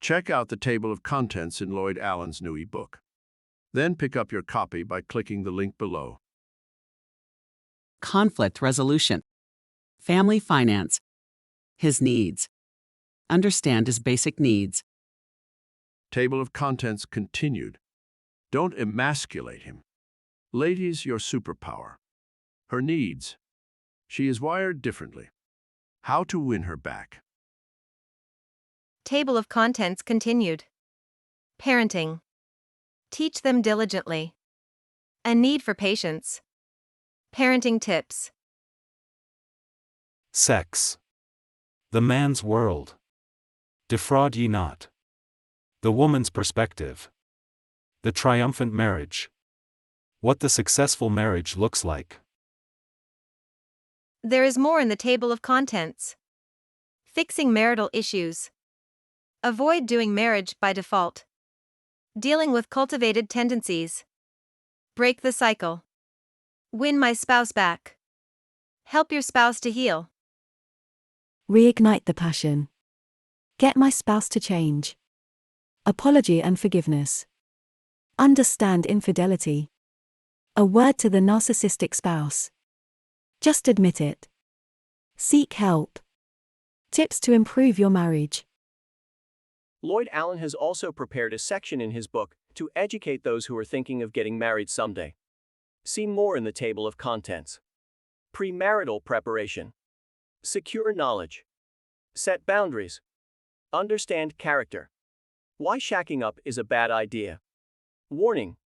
Check out the table of contents in Lloyd Allen's new ebook. Then pick up your copy by clicking the link below. Conflict resolution. Family finance. His needs. Understand his basic needs. Table of contents continued. Don't emasculate him. Lady's your superpower. Her needs. She is wired differently. How to win her back. Table of contents continued. Parenting. Teach them diligently. A need for patience. Parenting tips. Sex. The man's world. Defraud ye not. The woman's perspective. The triumphant marriage. What the successful marriage looks like. There is more in the table of contents. Fixing marital issues. Avoid doing marriage by default. Dealing with cultivated tendencies. Break the cycle. Win my spouse back. Help your spouse to heal. Reignite the passion. Get my spouse to change. Apology and forgiveness. Understand infidelity. A word to the narcissistic spouse. Just admit it. Seek help. Tips to improve your marriage. Lloyd Allen has also prepared a section in his book to educate those who are thinking of getting married someday. See more in the table of contents. Premarital preparation. Secure knowledge. Set boundaries. Understand character. Why shacking up is a bad idea. Warning.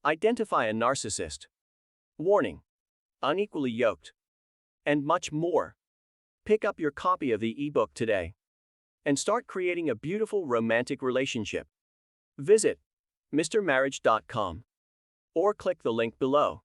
Identify a narcissist. Warning. Unequally yoked. And much more. Pick up your copy of the ebook today and start creating a beautiful romantic relationship. Visit mrmarriage.com or click the link below.